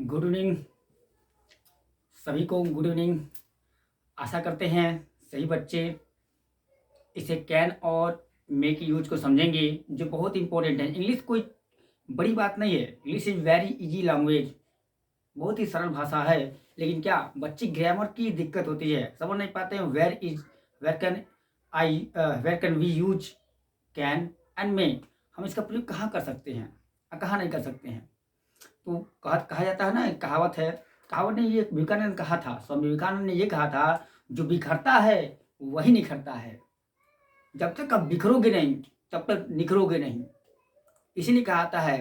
Good evening सभी को। Good evening. आशा करते हैं सही बच्चे इसे कैन और मे की यूज को समझेंगे, जो बहुत इंपॉर्टेंट है। इंग्लिश कोई बड़ी बात नहीं है। English is very easy language, बहुत ही सरल भाषा है। लेकिन क्या बच्चे ग्रामर की दिक्कत होती है, समझ नहीं पाते हैं। Where can we use can and may. हम इसका प्रयोग कहाँ कर सकते हैं और कहाँ नहीं कर सकते हैं। तो कहा जाता है ना, एक कहावत ने ये विवेकानंद कहा था, स्वामी विवेकानंद ने ये कहा था, जो बिखरता है वही निखरता है। जब तक आप बिखरोगे नहीं तब तक निखरोगे नहीं। इसीलिए कहा है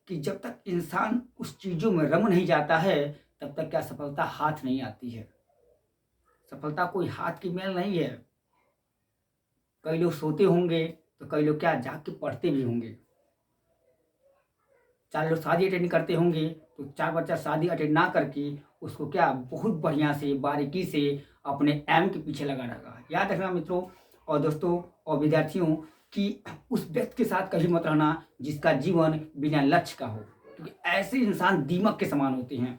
कि जब तक इंसान उस चीज़ों में रंग नहीं जाता है तब तक क्या सफलता हाथ नहीं आती है। सफलता कोई हाथ की मेल नहीं है। कई लोग सोते होंगे तो कई लोग क्या जाग के पढ़ते भी होंगे। 4 लोग शादी अटेंड करते होंगे तो 4 बच्चा शादी अटेंड ना करके उसको क्या बहुत बढ़िया से बारीकी से अपने एम के पीछे लगा रहेगा। याद रखना मित्रों और दोस्तों और विद्यार्थियों कि उस व्यक्ति के साथ कभी मत रहना जिसका जीवन बिना लक्ष्य का हो, क्योंकि ऐसे इंसान दीमक के समान होते हैं।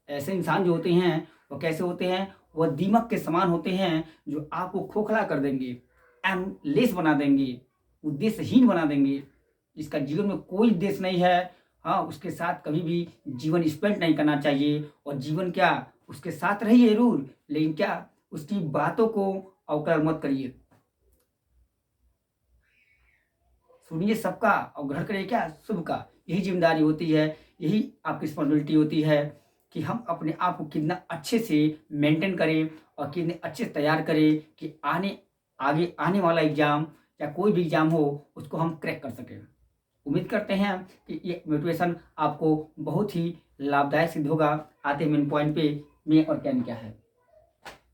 ऐसे इंसान जो होते हैं वो कैसे होते हैं, वह दीमक के समान होते हैं जो आपको खोखला कर देंगे, एमलेस बना देंगे, उद्देश्यहीन बना देंगे। जिसका जीवन में कोई उद्देश्य नहीं है, हाँ, उसके साथ कभी भी जीवन स्पेंड नहीं करना चाहिए। और जीवन क्या, उसके साथ रहिए जरूर, लेकिन क्या उसकी बातों को अवकरण मत करिए। सुनिए सबका और ग्रहण करिए क्या शुभ का। यही जिम्मेदारी होती है, यही आपकी रिस्पॉन्सिबिलिटी होती है कि हम अपने आप को कितना अच्छे से मेंटेन करें और कितने अच्छे से तैयार करें कि आगे आने वाला एग्जाम या कोई भी एग्जाम हो उसको हम क्रैक कर सकें। उम्मीद करते हैं कि ये मोटिवेशन आपको बहुत ही लाभदायक सिद्ध होगा। आते मेन पॉइंट पे, मे और कैन क्या है।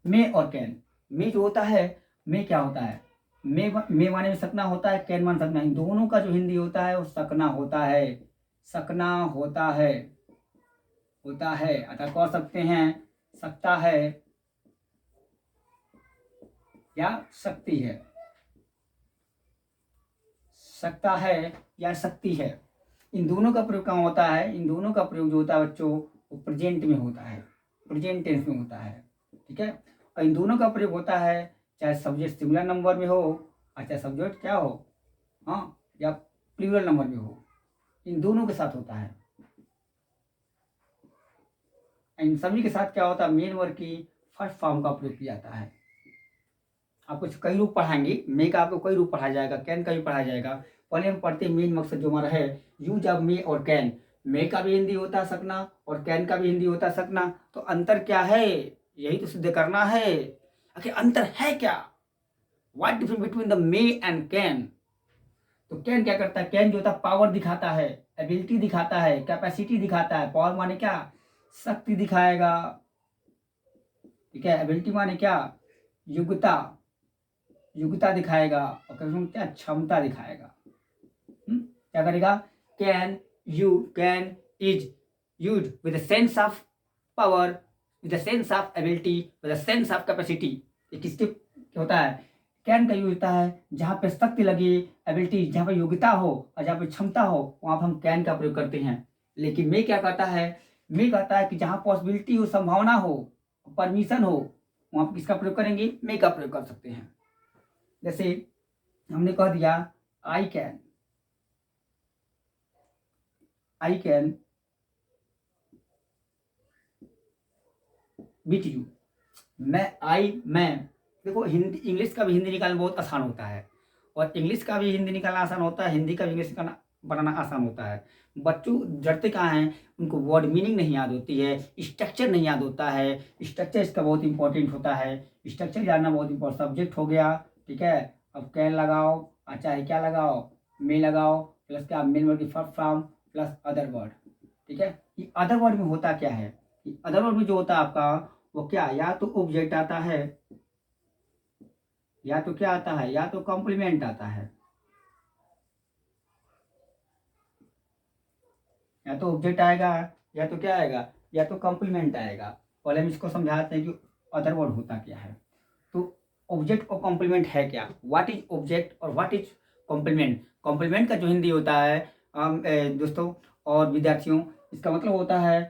मे और कैन, मे जो होता है, मे क्या होता है, मे माने में सकना होता है, कैन मान सकना। इन दोनों का जो हिंदी होता है वो सकना होता है। सकना होता है अतः कह सकते हैं सकता है या सकती है। सकता है या सकती है, इन दोनों का प्रयोग कहाँ होता है। इन दोनों का प्रयोग जो होता है बच्चों वो प्रेजेंट में होता है, प्रेजेंट टेंस में होता है। ठीक है, और इन दोनों का प्रयोग होता है चाहे सब्जेक्ट सिंगुलर नंबर में हो और चाहे सब्जेक्ट क्या हो, हाँ, या प्लूरल नंबर में हो, इन दोनों के साथ होता है। इन सभी के साथ क्या होता है, मेन वर्ड की फर्स्ट फॉर्म का प्रयोग किया जाता है। आपको कई रूप पढ़ाएंगे, मे का आपको कई रूप पढ़ाया जाएगा, कैन का भी पढ़ाया जाएगा। पहले हम पढ़ते मेन मकसद जो हमारा है, यूज ऑफ मे और कैन। मे का भी हिंदी होता है सकना और कैन का भी हिंदी होता है सकना। तो अंतर क्या है, यही तो सिद्ध करना है। आखिर अंतर है क्या, what difference between the may and can. तो कैन क्या करता है, कैन जो होता है पावर दिखाता है, एबिलिटी दिखाता है, कैपेसिटी दिखाता है। पावर माने क्या, शक्ति दिखाएगा। ठीक है, एबिलिटी माने क्या, योग्यता, योग्यता दिखाएगा। और क्या, क्षमता दिखाएगा। क्या करेगा, can is use with sense of power, with sense of ability, with sense of capacity. ये किसके होता है, कैन का यूज होता है जहाँ पे शक्ति लगे, एबिलिटी, जहाँ पे योग्यता हो और जहाँ पे क्षमता हो वहाँ पर हम कैन का प्रयोग करते हैं। लेकिन मे क्या कहता है, मे कहता है कि जहाँ पॉसिबिलिटी हो, संभावना हो, परमिशन हो, वहाँ पर किसका प्रयोग करेंगे, मे का प्रयोग कर सकते हैं। जैसे हमने कह दिया आई कैन बीट यू। मैं देखो, हिंदी इंग्लिश का भी हिंदी निकालना बहुत आसान होता है, और इंग्लिश का भी हिंदी निकालना आसान होता है, हिंदी का भी इंग्लिश निकालना बनाना आसान होता है। बच्चों डरते कहाँ हैं, उनको वर्ड मीनिंग नहीं याद होती है, स्ट्रक्चर नहीं याद होता है। स्ट्रक्चर इसका बहुत इंपॉर्टेंट होता है, स्ट्रक्चर जानना बहुत इंपॉर्टेंट। सब्जेक्ट हो गया, ठीक है, अब कैन लगाओ, चाहे क्या लगाओ, मे लगाओ, प्लस क्या, मेन वर्ड की first form plus other word. ठीक है, ये अदर वर्ड में होता क्या है, अदर वर्ड में जो होता है आपका वो क्या, या तो ऑब्जेक्ट आता है, या तो क्या आता है, या तो कॉम्प्लीमेंट आता है। या तो ऑब्जेक्ट आएगा, या तो क्या आएगा, या तो कॉम्प्लीमेंट आएगा। पहले हम इसको समझाते हैं कि अदर वर्ड होता क्या है। तो ऑब्जेक्ट और कॉम्प्लीमेंट है क्या, व्हाट इज ऑब्जेक्ट और व्हाट इज कॉम्प्लीमेंट। कॉम्प्लीमेंट का जो हिंदी होता है दोस्तों और विद्यार्थियों, इसका मतलब होता है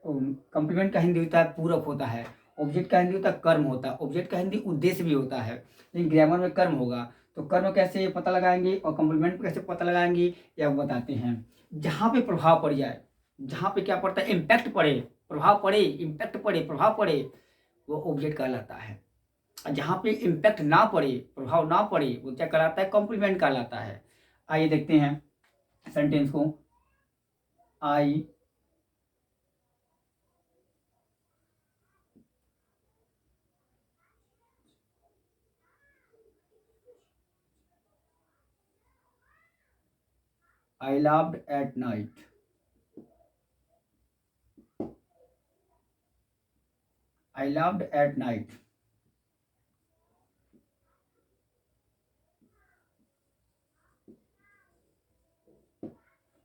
कॉम्प्लीमेंट का हिंदी होता है पूरक होता है, ऑब्जेक्ट का हिंदी होता है कर्म होता है, ऑब्जेक्ट का हिंदी उद्देश्य भी होता है, लेकिन ग्रामर में कर्म होगा। तो कर्म कैसे पता लगाएंगे और कॉम्प्लीमेंट कैसे पता लगाएंगे ये आप बताते हैं। जहाँ पे प्रभाव पड़ जाए, जहाँ पे क्या पड़ता है, इम्पैक्ट पड़े, प्रभाव पड़े, इम्पैक्ट पड़े, प्रभाव पड़े, वो ऑब्जेक्ट कहलाता है। और जहाँ पे इम्पैक्ट ना पड़े, प्रभाव ना पड़े, वो क्या कहलाता है, कॉम्प्लीमेंट कहलाता है। आइए देखते हैं सेंटेंस को। आई I laughed at night. I laughed at night.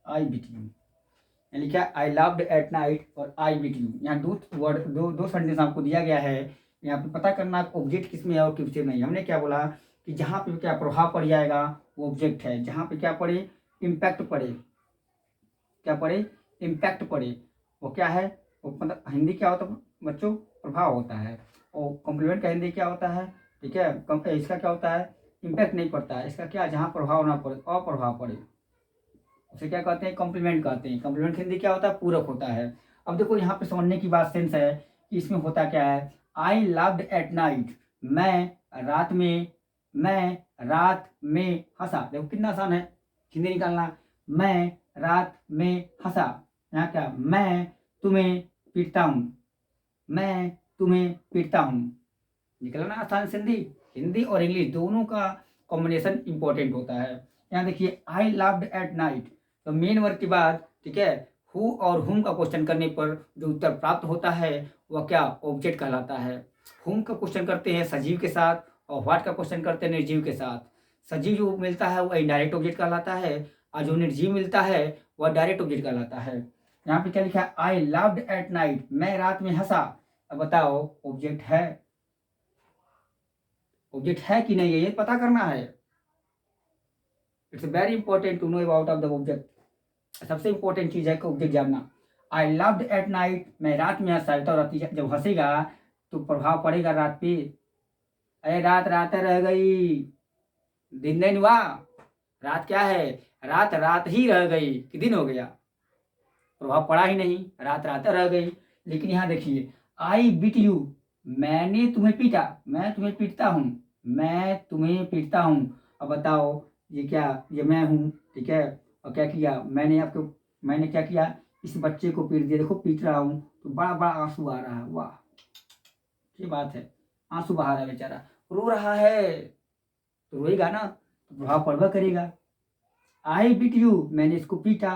I beat you. यानी क्या, आई लव्ड एट नाइट और आई बीट यू। यहाँ दो वर्ड, दो सेंटेंस आपको दिया गया है। यहाँ पे पता करना ऑब्जेक्ट किस में है और किस में नहीं। हमने क्या बोला कि जहाँ पे क्या प्रभाव पड़ जाएगा वो ऑब्जेक्ट है, जहाँ पे क्या पड़े, इम्पैक्ट पड़े, क्या पड़े, इम्पैक्ट पड़े, वो क्या है, वो मतलब हिंदी क्या होता है बच्चों, प्रभाव होता है। और कॉम्प्लीमेंट का हिंदी क्या होता है, ठीक है, इसका क्या होता है, इम्पैक्ट नहीं पड़ता है, इसका क्या, जहाँ प्रभाव ना पड़े, अप्रभाव पड़े, उसे क्या कहते हैं, कॉम्प्लीमेंट कहते हैं। कॉम्प्लीमेंट हिंदी क्या होता है, पूरक होता है। अब देखो यहाँ पे समझने की बात सेंस है कि इसमें होता क्या है। आई लव्ड एट नाइट, रात में मैं रात में हंसा। देखो कितना आसान है हिंदी निकालना। मैं रात में हंसा, यहाँ क्या, मैं तुम्हें पीटता हूँ, मैं तुम्हें पीटता हूँ। निकला ना आसान से हिंदी। हिंदी और इंग्लिश दोनों का कॉम्बिनेशन इंपॉर्टेंट होता है। यहाँ देखिए आई लव्ड एट नाइट, तो मेन वर्ड के बाद, ठीक है, हु और हुम का क्वेश्चन करने पर जो उत्तर प्राप्त होता है वह क्या, ऑब्जेक्ट कहलाता है। हुम का क्वेश्चन करते हैं सजीव के साथ और व्हाट का क्वेश्चन करते हैं निर्जीव के साथ। सजीव जो मिलता है वह इनडायरेक्ट ऑब्जेक्ट कहलाता है और जो निर्जीव मिलता है वह डायरेक्ट ऑब्जेक्ट कहलाता है। यहाँ पे क्या लिखा है, आई लव्ड एट नाइट, मैं रात में हंसा। अब बताओ ऑब्जेक्ट है, ऑब्जेक्ट है कि नहीं है ये पता करना है। It's very important to know about of the object. सबसे इंपॉर्टेंट चीज है कि ऑब्जेक्ट जानना। आई लव्ड एट नाइट, मैं रात में हंसा। तो रात जब हंसेगा तो प्रभाव पड़ेगा रात पे। अरे रात रात रह गई, दिन नहीं हुआ। रात क्या है, रात रात ही रह गई कि दिन हो गया, प्रभाव पड़ा ही नहीं, रात रात रह गई। लेकिन यहाँ देखिए, आई बीट यू, मैंने तुम्हें पीटा, मैं तुम्हें पीटता हूँ, मैं तुम्हें पीटता हूँ। अब बताओ ये क्या, ये मैं हूँ, ठीक है, और क्या किया मैंने, आपको मैंने क्या किया, इस बच्चे को पीट दिया। देखो पीट रहा हूँ तो बड़ा बड़ा आंसू आ रहा है, वाह ये बात है, आंसू बहा रहा है बेचारा, रो रहा है, तो रोएगा ना, तो प्रभाव पड़वा करेगा। आई बीट यू, मैंने इसको पीटा,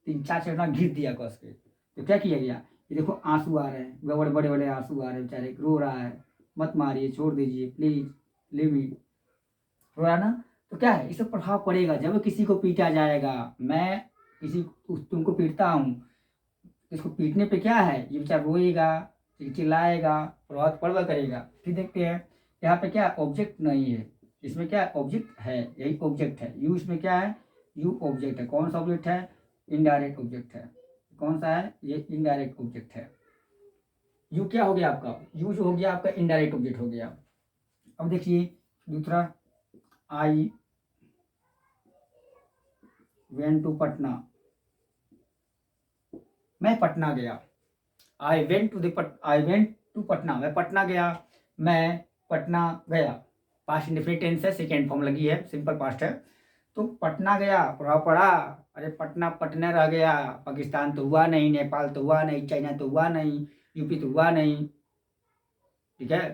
3-4 चढ़ना घिस दिया कस के, तो क्या किया गया, ये देखो आंसू आ रहे हैं, बड़े बड़े बड़े आंसू आ रहे हैं, बेचारे रो रहा है, मत मारिए, छोड़ दीजिए प्लीज, लिव मी, रो रहा ना। तो क्या है, इससे प्रभाव पड़ेगा जब किसी को पीटा जाएगा। मैं किसी तुमको पीटता हूँ, इसको पीटने पे क्या है, ये बेचारा रोएगा, चिल्लाएगा, प्रभाव पड़वा करेगा। फिर देखते हैं यहाँ पे क्या, ऑब्जेक्ट नहीं है, इसमें क्या ऑब्जेक्ट है, यही ऑब्जेक्ट है। यू इसमें क्या है, यू ऑब्जेक्ट है। कौन सा ऑब्जेक्ट है, इनडायरेक्ट ऑब्जेक्ट है। कौन सा है, ये इनडायरेक्ट ऑब्जेक्ट है। यू क्या हो गया आपका, यू जो हो गया आपका इनडायरेक्ट ऑब्जेक्ट हो गया। अब देखिए दूसरा, आई वेंट टू पटना, मैं पटना गया। I went to I went to Patna, मैं पटना गया, मैं पटना गया। पास्ट इंडेफिनिट टेंस है, सेकेंड फॉर्म लगी है, सिंपल पास्ट है। तो पटना गया, प्रभाव पड़ा, अरे पटना पटना रह गया, पाकिस्तान तो हुआ नहीं, नेपाल तो हुआ नहीं, चाइना तो हुआ नहीं, यूपी तो हुआ नहीं, ठीक है,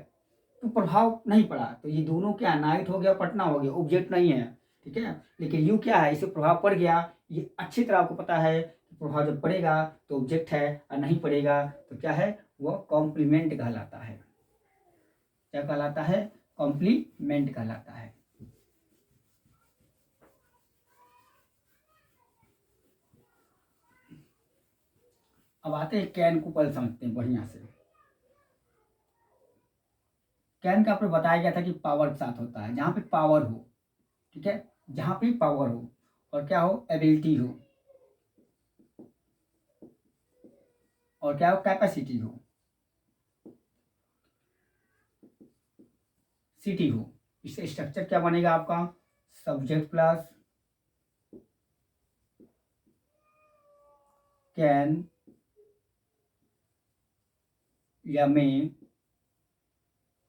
तो प्रभाव नहीं पड़ा। तो ये दोनों क्या, नाइट हो गया, पटना हो गया, ऑब्जेक्ट नहीं है, ठीक है। लेकिन यू क्या है, इसे प्रभाव पड़ गया, ये अच्छी तरह आपको पता है कि प्रभाव जब पड़ेगा तो ऑब्जेक्ट है और नहीं पड़ेगा तो क्या है, वो कॉम्प्लीमेंट कहलाता है। क्या कहलाता है, कॉम्प्लीमेंट कहलाता है। अब आते हैं कैन को, पहले समझते हैं बढ़िया से। कैन का आपको बताया गया था कि पावर के साथ होता है, जहाँ पे पावर हो, ठीक है, जहाँ पे पावर हो और क्या हो, एबिलिटी हो, और क्या हो, कैपेसिटी हो, सिटी हो। इससे स्ट्रक्चर क्या बनेगा आपका, सब्जेक्ट प्लस कैन या मे,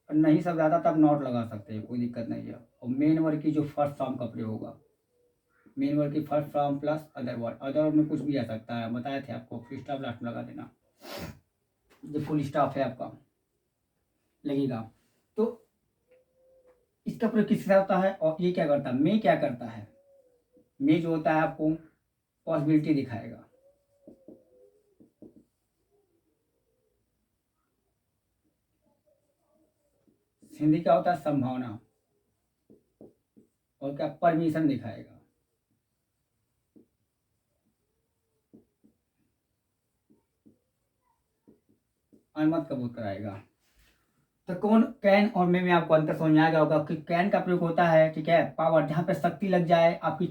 नहीं सब ज़्यादा तब नॉट लगा सकते हैं, कोई दिक्कत नहीं है। और मेन वर्ड की जो फर्स्ट फॉर्म का प्रयोग होगा, मेन वर्ड की first form plus other word, other word में कुछ भी आ सकता है, बताए थे आपको, फुल स्टॉप लास्ट में लगा देना, जो फुल स्टॉप है आपका लगेगा। तो इसका प्रयोग किसके साथ होता है, और ये क्या करता है, मे क्या करता है, मे जो होता है आपको पॉसिबिलिटी दिखाएगा, हिंदी क्या होता है, संभावना, और क्या परमिशन दिखाएगा। अनुमत कबूल कराएगा। तो कौन कैन और मे में आपको अंतर समझ में आ गया होगा कि कैन का प्रयोग होता है, ठीक है, पावर, जहाँ पे शक्ति लग जाए, आपकी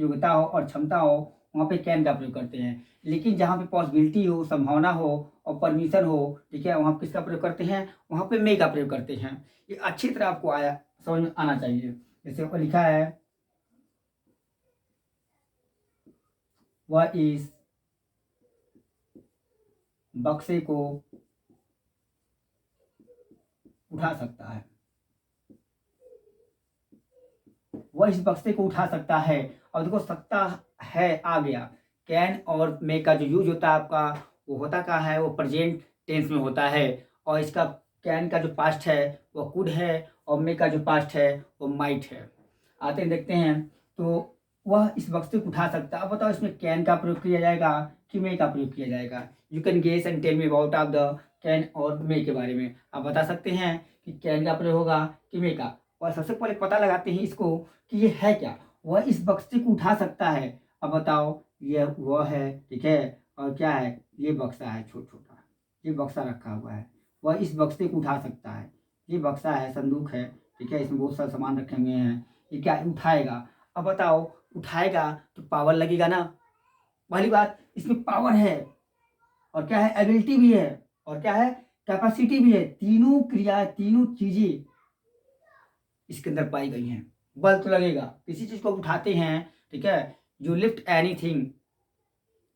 योग्यता हो और क्षमता हो, वहाँ पे कैन का प्रयोग करते हैं। लेकिन जहाँ पे पॉसिबिलिटी हो, संभावना हो और परमिशन हो, ठीक है, वहाँ पे किसका प्रयोग करते हैं, वहाँ पे मे का प्रयोग करते हैं। ये अच्छी तरह आपको समझ में आना चाहिए। जैसे ऊपर लिखा है, वह इस बक्से को उठा सकता है, वह इस बक्से को उठा सकता है। और देखो सकता है आ गया, कैन और मे का जो यूज होता है आपका, वो होता क्या है, वो प्रेजेंट टेंस में होता है। और इसका कैन का जो पास्ट है वो कुड है, और मे का जो पास्ट है वो माइट है। आते हैं देखते हैं। तो वह इस बक्से को उठा सकता है। अब बताओ इसमें कैन का प्रयोग किया जाएगा कि मे का प्रयोग किया जाएगा। You can guess and tell me about of the can और मे के बारे में। आप बता सकते हैं कि कैन का प्रयोग होगा कि मे का। और सबसे पहले पता लगाते हैं इसको कि ये है क्या। वह इस बक्से को उठा सकता है। अब बताओ, ये वह है, ठीक है, और क्या है, ये बक्सा है छोटा छोटा, ये बक्सा रखा हुआ है, वह इस बक्से को उठा सकता है। ये बक्सा है, संदूक है, ठीक है, इसमें बहुत सारे सामान रखे हुए हैं, ये क्या उठाएगा। अब बताओ, उठाएगा तो पावर लगेगा ना, पहली बात इसमें पावर है, और क्या है, एबिलिटी भी है, और क्या है, कैपेसिटी भी है। तीनों क्रिया, तीनों चीजें इसके अंदर पाई गई हैं। बल तो लगेगा, किसी चीज को उठाते हैं, ठीक है, you lift anything,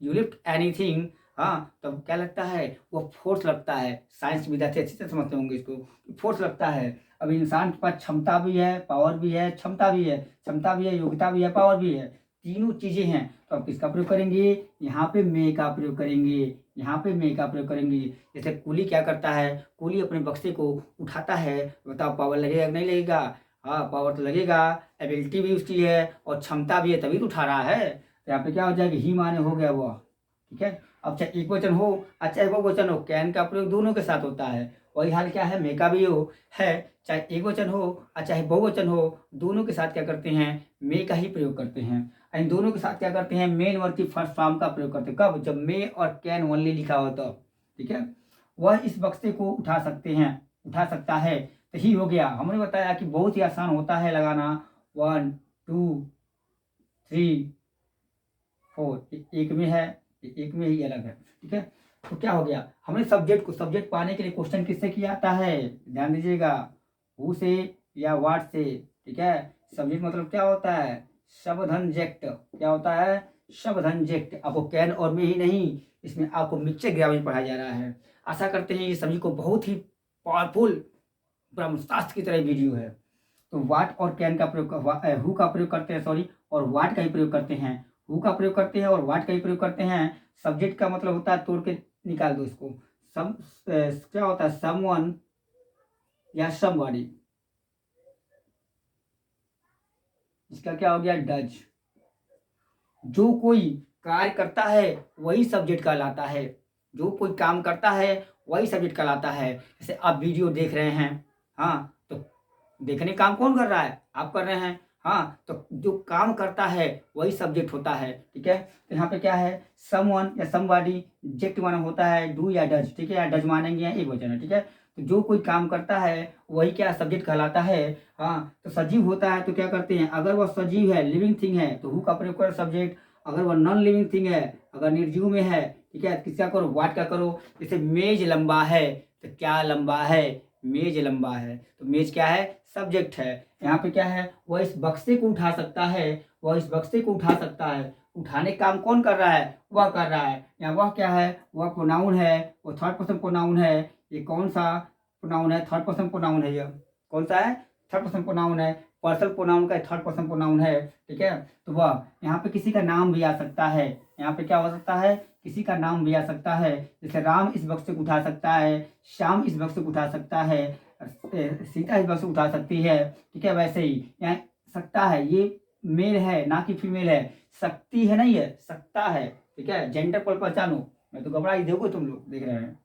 you lift anything, हाँ, तब क्या लगता है, वो फोर्स लगता है। साइंस विद्यार्थी अच्छी तरह समझते होंगे इसको, फोर्स लगता है। अब इंसान के पास क्षमता भी है, पावर भी है, क्षमता भी है, क्षमता भी है, योग्यता भी है, पावर भी है, तीनों चीजें हैं। तो अब किसका प्रयोग करेंगे, यहाँ पे मे का प्रयोग करेंगे, यहाँ पे मे का प्रयोग करेंगे। जैसे कूली क्या करता है, कूली अपने बक्से को उठाता है, बताओ पावर लगेगा नहीं लगेगा, हाँ पावर तो लगेगा, एबिलिटी भी उसकी है और क्षमता भी है, तभी तो उठा रहा है। तो यहाँ पे क्या हो जाएगा, ही माने हो गया वह, ठीक है। अब चाहे एक वचन हो, चाहे बहुवचन हो, कैन का प्रयोग दोनों के साथ होता है। वही हाल क्या है, मे का भी हो है, चाहे एक वचन हो और चाहे बहुवचन हो, दोनों के साथ क्या करते हैं, मे का ही प्रयोग करते हैं। इन दोनों के साथ क्या करते हैं, मेन वर्ब की फर्स्ट फॉर्म का प्रयोग करते हैं। कब, जब मे और कैन ओनली लिखा हो तो, ठीक है। वह इस बक्से को उठा सकते हैं, उठा सकता है, तो ही हो गया। हमने बताया कि बहुत ही आसान होता है लगाना, 1 2 3 4, एक में है, एक में ही अलग है, ठीक है। तो क्या हो गया, हमने सब्जेक्ट को, सब्जेक्ट पाने के लिए क्वेश्चन किससे किया आता है, ध्यान दीजिएगा, हु से या व्हाट से, ठीक है। सब्जेक्ट मतलब क्या होता है, शब्दंजेक्ट, क्या होता है, शब्दंजेक्ट। आपको कैन और में ही नहीं, इसमें आपको मिक्सचर ग्रामर पढ़ाया जा रहा है। आशा करते हैं ये सभी को बहुत ही पावरफुल ब्रह्मशास्त्र की तरह वीडियो है। तो वाट और कैन का प्रयोग, हु का प्रयोग करते हैं, सॉरी, और वाट का ही प्रयोग करते हैं। हु का प्रयोग करते हैं और वाट का ही प्रयोग करते हैं। सब्जेक्ट का मतलब होता है, तोड़ के निकाल दो इसको, सम क्या होता है, समवन या समबॉडी। इसका क्या हो गया, डज। जो कोई कार्य करता है वही सब्जेक्ट कहलाता है, जो कोई काम करता है वही सब्जेक्ट कहलाता है। जैसे आप वीडियो देख रहे हैं, हाँ, तो देखने काम कौन कर रहा है, आप कर रहे हैं, हाँ, तो जो काम करता है वही सब्जेक्ट होता है, ठीक है। तो यहाँ पे क्या है, समवन या समबॉडी, जेक्ट माना होता है डू या डज, ठीक है, या डज मानेंगे या एक वचन है, ठीक है। तो जो कोई काम करता है वही क्या सब्जेक्ट कहलाता है। हाँ, तो सजीव होता है तो क्या करते हैं, अगर वह सजीव है, लिविंग थिंग है, तो हु का प्रयोग करें सब्जेक्ट, अगर वह नॉन लिविंग थिंग है, अगर निर्जीव में है, ठीक है, किसका करो, व्हाट का करो। जैसे मेज लंबा है तो क्या लंबा है, मेज लंबा है, तो मेज क्या है, सब्जेक्ट है। यहाँ पे क्या है, वह इस बक्से को उठा सकता है, वह इस बक्से को उठा सकता है। उठाने का काम कौन कर रहा है, वह कर रहा है। यहाँ वह क्या है, वह प्रोनाउन है, वो थर्ड पर्सन प्रोनाउन है। ये कौन सा प्रोनाउन है, थर्ड पर्सन प्रोनाउन है। यह कौन सा है, थर्ड पर्सन प्रोनाउन है। पर्सन प्रोनाउन का थर्ड पर्सन प्रोनाउन है, ठीक है। तो वह यहाँ पे किसी का नाम भी आ सकता है। यहाँ पे क्या हो सकता है, किसी का नाम भी आ सकता है। जैसे राम इस बक्से को उठा सकता है, श्याम इस बक्से को उठा सकता है, सीता इस बक्से को उठा सकती है, ठीक है। वैसे ही यहाँ सकता है, ये मेल है ना कि फीमेल है, शक्ति है नहीं है, सकता है, ठीक है। जेंडर पर पहचानो, मैं तो घबरा ही, देखो तुम लोग देख रहे हैं,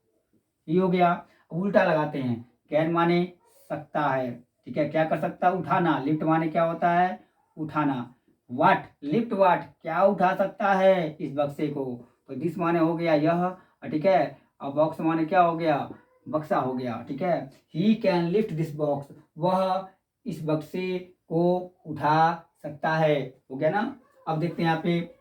ये हो गया। उल्टा लगाते हैं, कैन माने सकता है, ठीक है, क्या कर सकता है, उठाना। लिफ्ट माने क्या होता है, उठाना। वाट, लिफ्ट वाट, क्या उठा सकता है, इस बक्से को। तो दिस माने हो गया यह, ठीक है। और बॉक्स माने क्या हो गया, बक्सा हो गया, ठीक है। He can lift this box, वह इस बक्से को उठा सकता है, हो गया ना। अब देखते हैं यहाँ पे,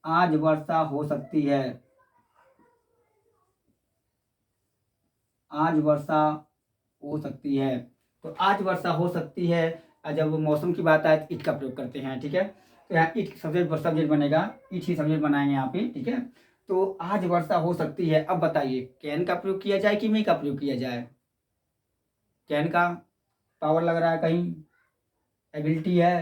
आज वर्षा हो सकती है, आज वर्षा हो सकती है। तो आज वर्षा हो सकती है, जब मौसम की बात आए तो इट का प्रयोग करते हैं, ठीक है। तो यहाँ इट सब्जेक्ट सब्जेक्ट बनेगा, इट ही सब्जेक्ट बनाएंगे यहाँ पे, ठीक है। तो आज वर्षा हो सकती है। अब बताइए, कैन का प्रयोग किया जाए कि मे का प्रयोग किया जाए। कैन का पावर लग रहा है कहीं, एबिलिटी है,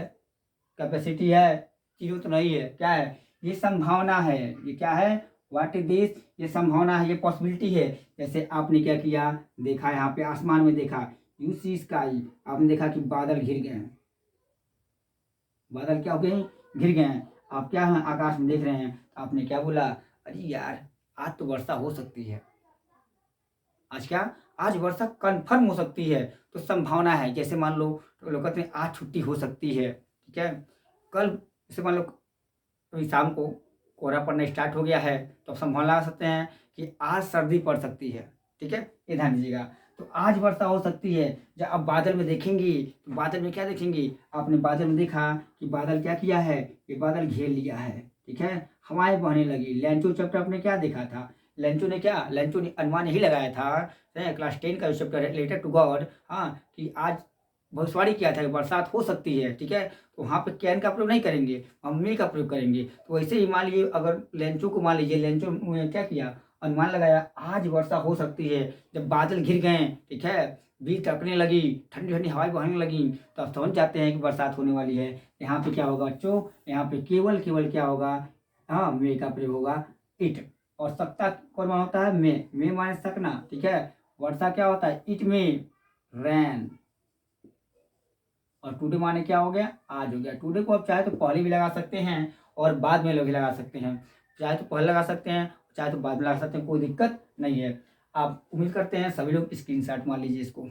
कैपेसिटी है, चीज़ों तो नहीं है, क्या है, ये संभावना है। ये क्या है, व्हाट इज दिस, ये संभावना है, ये पॉसिबिलिटी है। जैसे आपने क्या किया, देखा यहाँ पे आसमान में देखा, यू सी स्काई, आपने देखा कि बादल घिर गए हैं, बादल क्या हो गए हैं, घिर गए हैं। आप क्या हैं, आकाश में देख रहे हैं, आपने क्या बोला, अरे यार आज तो वर्षा हो सकती है। आज क्या, आज वर्षा कन्फर्म हो सकती है, तो संभावना है। जैसे मान लो, तो लोग कहते हैं आज छुट्टी हो सकती है, ठीक है। कल जैसे मान लो अभी शाम को कोहरा पड़ना स्टार्ट हो गया है, तो आप संभावना लगा सकते हैं कि आज सर्दी पड़ सकती है, ठीक है, ये ध्यान दीजिएगा। तो आज वर्षा हो सकती है। जब आप बादल में देखेंगी, तो बादल में क्या देखेंगी, आपने बादल में देखा कि बादल क्या किया है, ये बादल घेर लिया है, ठीक है। हवाएं बहने लगी। लेंचो चैप्टर आपने क्या देखा था, लेंचो ने अनुमान यही लगाया था, क्लास 10 का चैप्टर है रिलेटेड टू गॉड, हाँ, कि आज भविष्यवाणी किया था कि बरसात हो सकती है, ठीक है। तो वहाँ पे कैन का प्रयोग नहीं करेंगे, हम मे का प्रयोग करेंगे। तो वैसे ही मान लीजिए, अगर लेंचो को मान लीजिए, लेंचो ने क्या किया, अनुमान लगाया आज वर्षा हो सकती है। जब बादल घिर गए, ठीक है, बीज टपकने लगी, ठंडी ठंडी हवाएं बहने लगी, तो आप समझ जाते हैं कि बरसात होने वाली है। यहाँ पे क्या होगा बच्चों, यहाँ पे केवल केवल क्या होगा, हाँ, मे का प्रयोग होगा, इट। और सकता कौन मान होता है, मे माने सकना, ठीक है। वर्षा क्या होता है, इट में रैन। और टुडे माने क्या हो गया, आज हो गया। टुडे को आप चाहे तो पहले भी लगा सकते हैं और बाद में भी लगा सकते हैं, चाहे तो पहले लगा सकते हैं, चाहे तो बाद में लगा सकते हैं, कोई दिक्कत नहीं है। आप उम्मीद करते हैं सभी लोग स्क्रीनशॉट मान लीजिए इसको।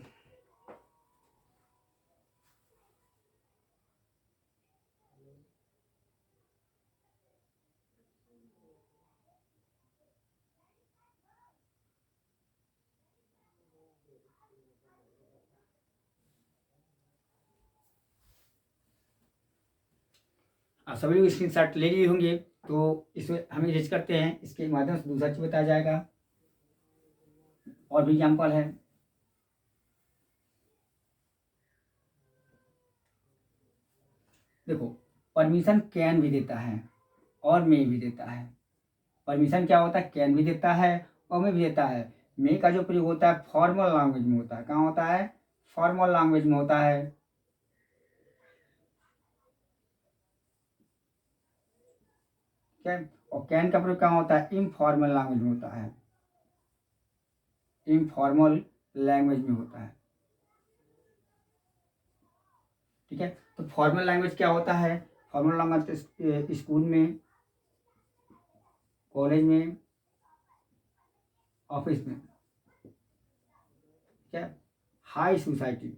आप सभी लोग स्क्रीनशॉट ले लिए होंगे, तो इसमें हम इरेज करते हैं, इसके माध्यम से दूसरा चीज बताया जाएगा। और भी एग्जाम्पल है, देखो, परमिशन कैन भी देता है और मे भी देता है। परमिशन क्या होता है, कैन भी देता है और मे भी देता है। मे का जो प्रयोग होता है फॉर्मल लैंग्वेज में होता है, कहाँ होता है, फॉर्मल लैंग्वेज में होता है, ठीक है। और कैन का प्रयोग कहाँ होता है, इनफॉर्मल लैंग्वेज में होता है, इनफॉर्मल लैंग्वेज में होता है, ठीक है। तो फॉर्मल लैंग्वेज क्या होता है, फॉर्मल लैंग्वेज स्कूल में, कॉलेज में, ऑफिस में, ठीक है। High society,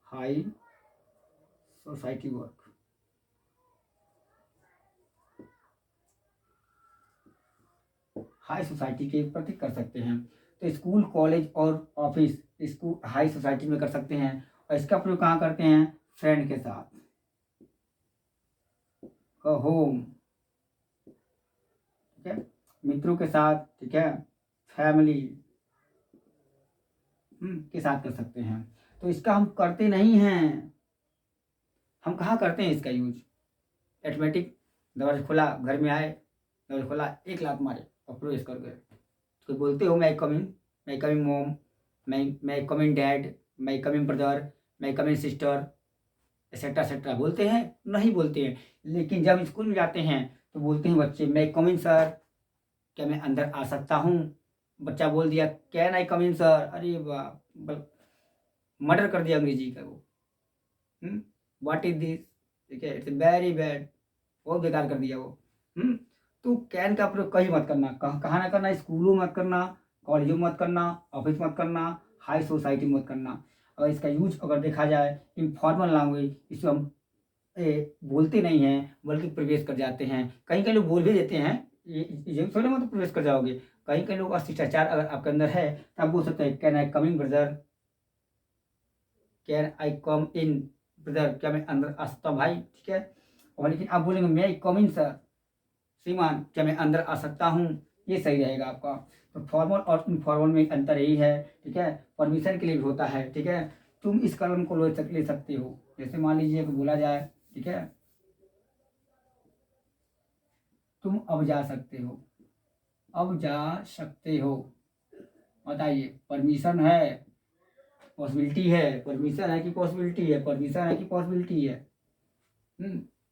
high society work, high society के प्रति कर सकते हैं। तो स्कूल, कॉलेज और ऑफिस, इसको हाई सोसाइटी में कर सकते हैं। और इसका प्रयोग कहाँ करते हैं? फ्रेंड के साथ, होम, ठीक है, मित्रों के साथ, ठीक है, फैमिली के साथ कर सकते हैं। तो इसका हम करते नहीं हैं। हम कहाँ करते हैं इसका यूज? ऑटोमेटिक दरवाजा खोला, घर में आए, दरवाजा खोला, एक लात मारे और प्रवेश कर गए। तो बोलते हो मैं कमिंग मॉम, मैं कमिंग डैड, मैं कमिंग ब्रदर, मैं कमिंग सिस्टर, एक्सेट्रा एक्सेट्रा बोलते हैं? नहीं बोलते हैं। लेकिन जब स्कूल में जाते हैं तो बोलते हैं बच्चे मैं कमिंग सर, क्या मैं अंदर आ सकता हूँ? बच्चा बोल दिया can I come in sir, अरे वाह, मर्डर कर दिया अंग्रेजी का वो। व्हाट इज दिस, ठीक है, इट्स वेरी बैड, बहुत बेकार कर दिया वो। तो कैन का प्रयोग कहीं मत करना, कहाँ ना करना, स्कूलों मत करना, कॉलेजों मत करना, ऑफिस मत करना, हाई सोसाइटी मत करना। और इसका यूज अगर देखा जाए इनफॉर्मल लैंग्वेज, इसको हम बोलते नहीं हैं बल्कि प्रवेश कर जाते हैं। कहीं कहीं लोग बोल भी देते हैं, ये थोड़ा मतलब प्रवेश कर जाओगे। कहीं कहीं लोग शिष्टाचार अगर आपके अंदर है तो आप बोल सकते हैं can I coming brother, can I come in brother, क्या मैं अंदर आ सकता हूँ भाई, ठीक है। और लेकिन आप बोलेंगे मैं आई कम इन सर, श्रीमान क्या मैं अंदर आ सकता हूँ, ये सही रहेगा आपका। तो फॉर्मल और इनफॉर्मल में अंतर यही है, ठीक है। परमिशन के लिए भी होता है, ठीक है। तुम इस कलम को ले सकते हो, जैसे मान लीजिए कि बोला जाए, ठीक है, तुम अब जा सकते हो, अब जा सकते हो। बताइए, परमिशन है, पॉसिबिलिटी है, परमिशन है कि पॉसिबिलिटी है, परमिशन है कि पॉसिबिलिटी है?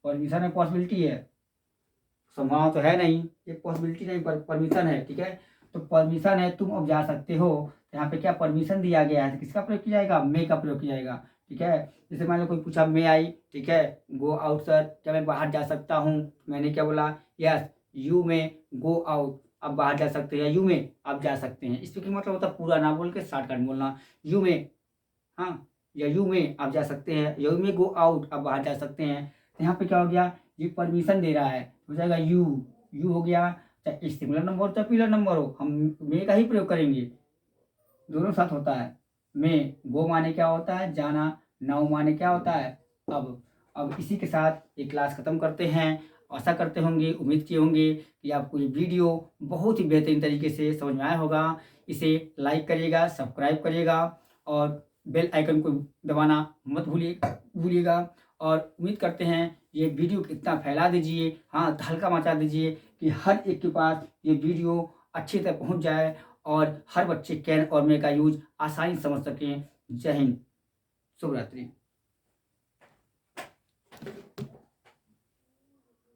परमिशन है, पॉसिबिलिटी है, संभावना तो है नहीं, ये पॉसिबिलिटी नहीं, परमिशन है, ठीक है। तो परमिशन है, तुम अब जा सकते हो। तो यहाँ पे क्या परमिशन दिया गया है, तो किसका प्रयोग किया जाएगा? मे का प्रयोग किया जाएगा, ठीक है। जैसे मान लो कोई पूछा मे आई, ठीक है, गो आउट सर, क्या मैं बाहर जा सकता हूँ? मैंने क्या बोला? यस यू में गो आउट, आप बाहर जा सकते हैं, या यू में आप जा सकते हैं। इस की मतलब होता है पूरा ना बोल के शॉर्टकट बोलना, यू में, हाँ, या यू में आप जा सकते हैं, यू में गो आउट आप बाहर जा सकते हैं। तो यहाँ पे क्या हो गया? ये परमिशन दे रहा है, हो जाएगा यू, यू हो गया, चाहे सिंगुलर नंबर हो चाहे प्लूरल नंबर हो, हम मे का ही प्रयोग करेंगे, दोनों साथ होता है। में गो माने क्या होता है? जाना, नाउ माने क्या होता है? अब इसी के साथ ये क्लास खत्म करते हैं। आशा करते होंगे, उम्मीद किए होंगे कि आपको ये वीडियो बहुत ही बेहतरीन तरीके से समझ में आया होगा। इसे लाइक करिएगा, सब्सक्राइब करिएगा और बेल आइकन को दबाना मत भूलिएगा। और उम्मीद करते हैं ये वीडियो कितना फैला दीजिए, हाँ, हल्का मचा दीजिए कि हर एक के पास ये वीडियो अच्छे तक पहुंच जाए और हर बच्चे कैन और मे का यूज आसानी से समझ सकें। जय हिंद, शुभ रात्रि।